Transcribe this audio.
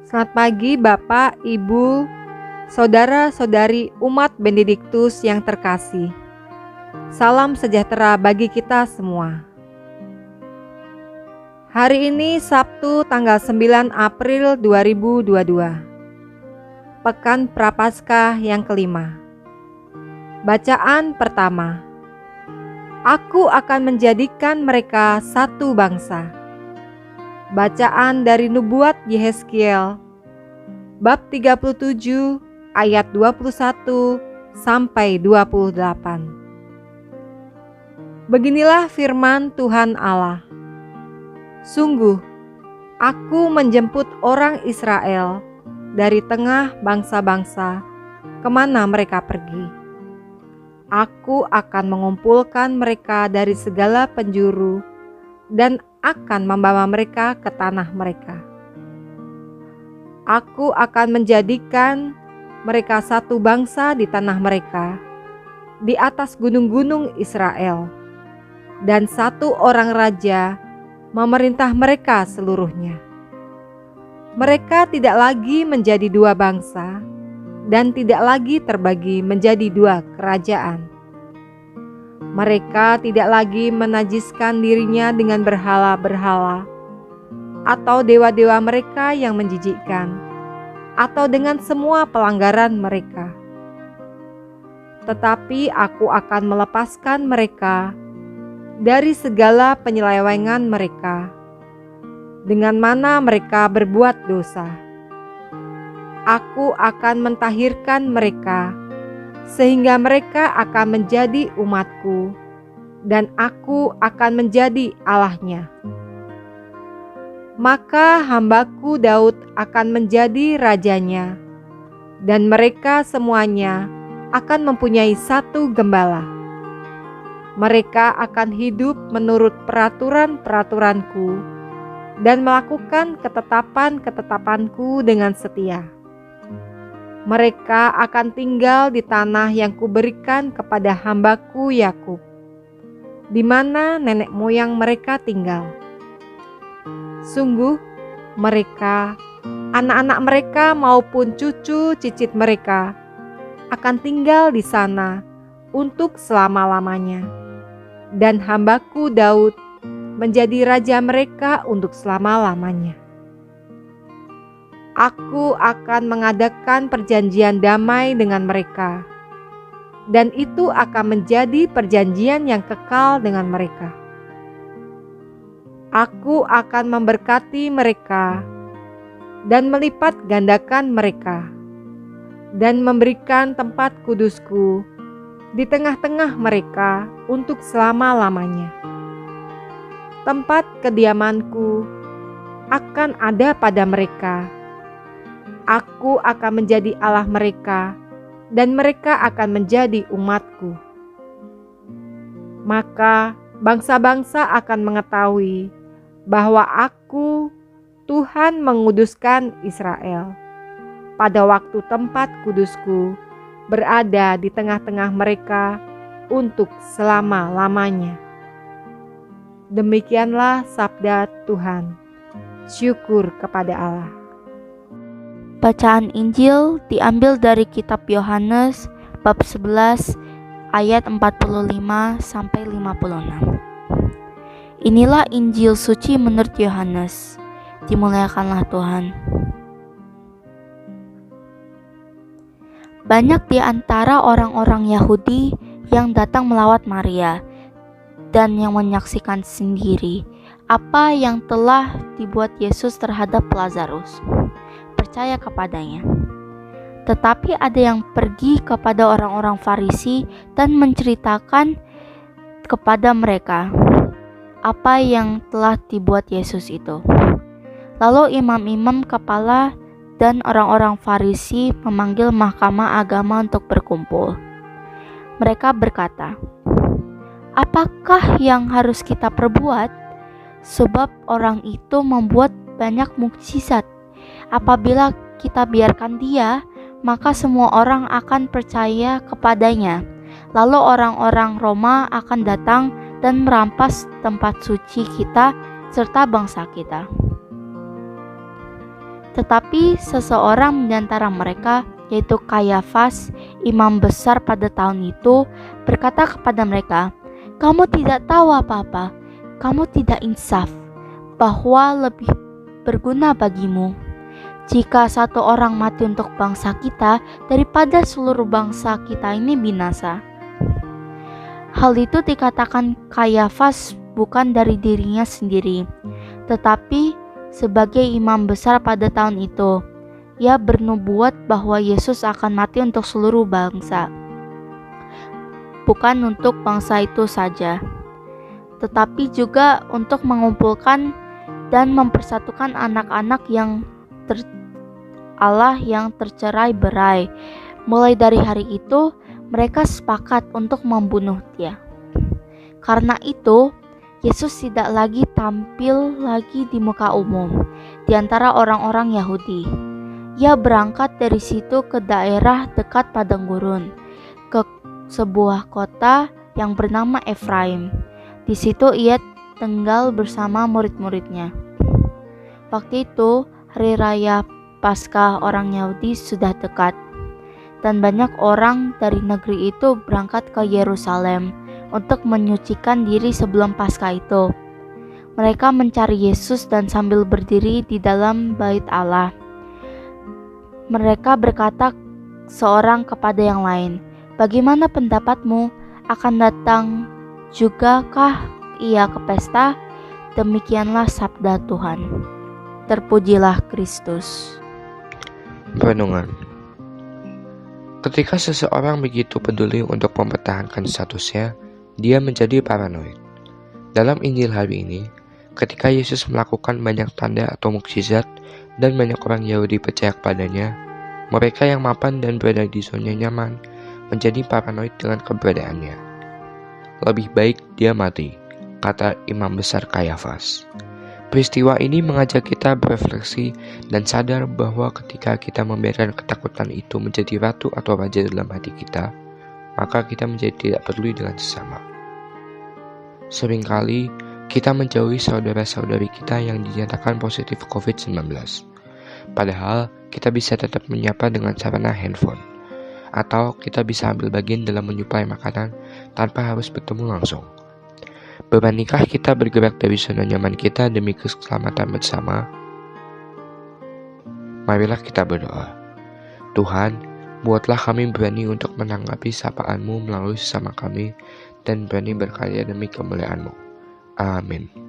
Selamat pagi Bapak, Ibu, saudara-saudari umat Benediktus yang terkasih. Salam sejahtera bagi kita semua. Hari ini Sabtu tanggal 9 April 2022. Pekan Prapaskah yang kelima. Bacaan pertama. Aku akan menjadikan mereka satu bangsa. Bacaan dari Nubuat Yehezkiel bab 37 ayat 21 sampai 28. Beginilah firman Tuhan Allah. Sungguh, aku menjemput orang Israel dari tengah bangsa-bangsa kemana mereka pergi. Aku akan mengumpulkan mereka dari segala penjuru dan akan membawa mereka ke tanah mereka. Aku akan menjadikan mereka satu bangsa di tanah mereka, di atas gunung-gunung Israel, dan satu orang raja memerintah mereka seluruhnya. Mereka tidak lagi menjadi dua bangsa, dan tidak lagi terbagi menjadi dua kerajaan. Mereka tidak lagi menajiskan dirinya dengan berhala-berhala, atau dewa-dewa mereka yang menjijikkan, atau dengan semua pelanggaran mereka. Tetapi aku akan melepaskan mereka dari segala penyelewengan mereka, dengan mana mereka berbuat dosa. Aku akan mentahirkan mereka, sehingga mereka akan menjadi umatku, dan aku akan menjadi Allahnya. Maka hambaku Daud akan menjadi rajanya, dan mereka semuanya akan mempunyai satu gembala. Mereka akan hidup menurut peraturan-peraturanku, dan melakukan ketetapan-ketetapanku dengan setia. Mereka akan tinggal di tanah yang kuberikan kepada hambaku Yakub, di mana nenek moyang mereka tinggal. Sungguh, mereka, anak-anak mereka maupun cucu cicit mereka akan tinggal di sana untuk selama-lamanya, dan hambaku Daud menjadi raja mereka untuk selama-lamanya. Aku akan mengadakan perjanjian damai dengan mereka, dan itu akan menjadi perjanjian yang kekal dengan mereka. Aku akan memberkati mereka dan melipat gandakan mereka, dan memberikan tempat kudusku di tengah-tengah mereka untuk selama-lamanya. Tempat kediamanku akan ada pada mereka. Aku akan menjadi Allah mereka, dan mereka akan menjadi umatku. Maka bangsa-bangsa akan mengetahui bahwa aku, Tuhan, menguduskan Israel, pada waktu tempat kudusku berada di tengah-tengah mereka untuk selama-lamanya. Demikianlah sabda Tuhan. Syukur kepada Allah. Bacaan Injil diambil dari kitab Yohanes bab 11 ayat 45 sampai 56. Inilah Injil suci menurut Yohanes. Dimuliakanlah Tuhan. Banyak di antara orang-orang Yahudi yang datang melawat Maria dan yang menyaksikan sendiri apa yang telah dibuat Yesus terhadap Lazarus, percaya kepadanya. Tetapi ada yang pergi kepada orang-orang Farisi dan menceritakan kepada mereka apa yang telah dibuat Yesus itu. Lalu imam-imam kepala dan orang-orang Farisi memanggil mahkamah agama untuk berkumpul. Mereka berkata, "Apakah yang harus kita perbuat? Sebab orang itu membuat banyak mukjizat. Apabila kita biarkan dia, maka semua orang akan percaya kepadanya. Lalu orang-orang Roma akan datang dan merampas tempat suci kita serta bangsa kita." Tetapi seseorang di antara mereka, yaitu Kayafas, imam besar pada tahun itu, berkata kepada mereka, "Kamu tidak tahu apa-apa, kamu tidak insaf, bahwa lebih berguna bagimu jika satu orang mati untuk bangsa kita daripada seluruh bangsa kita ini binasa." Hal itu dikatakan Kayafas bukan dari dirinya sendiri, tetapi sebagai imam besar pada tahun itu. Ia bernubuat bahwa Yesus akan mati untuk seluruh bangsa, bukan untuk bangsa itu saja, tetapi juga untuk mengumpulkan dan mempersatukan anak-anak yang Allah yang tercerai-berai. Mulai dari hari itu, mereka sepakat untuk membunuh Dia. Karena itu, Yesus tidak lagi tampil lagi di muka umum di antara orang-orang Yahudi. Ia berangkat dari situ ke daerah dekat padang gurun, ke sebuah kota yang bernama Efraim. Di situ ia tinggal bersama murid-muridnya. Waktu itu, hari raya Paskah orang Yahudi sudah dekat, dan banyak orang dari negeri itu berangkat ke Yerusalem untuk menyucikan diri sebelum Paskah itu. Mereka mencari Yesus dan sambil berdiri di dalam bait Allah, mereka berkata seorang kepada yang lain, "Bagaimana pendapatmu? Akan datang jugakah ia ke pesta?" Demikianlah sabda Tuhan. Terpujilah Kristus. Renungan. Ketika seseorang begitu peduli untuk mempertahankan statusnya, dia menjadi paranoid. Dalam Injil hari ini, ketika Yesus melakukan banyak tanda atau mukjizat dan banyak orang Yahudi percaya kepadanya, mereka yang mapan dan berada di zona nyaman menjadi paranoid dengan keberadaannya. Lebih baik dia mati, kata imam besar Kayafas. Peristiwa ini mengajak kita berefleksi dan sadar bahwa ketika kita membiarkan ketakutan itu menjadi ratu atau raja dalam hati kita, maka kita menjadi tidak peduli dengan sesama. Seringkali kita menjauhi saudara-saudari kita yang dinyatakan positif COVID-19. Padahal kita bisa tetap menyapa dengan sarana handphone, atau kita bisa ambil bagian dalam menyuplai makanan tanpa harus bertemu langsung. Beranikah kita bergerak dari zona nyaman kita demi keselamatan bersama? Marilah kita berdoa. Tuhan, buatlah kami berani untuk menanggapi sapaan-Mu melalui sesama kami dan berani berkarya demi kemuliaan-Mu. Amin.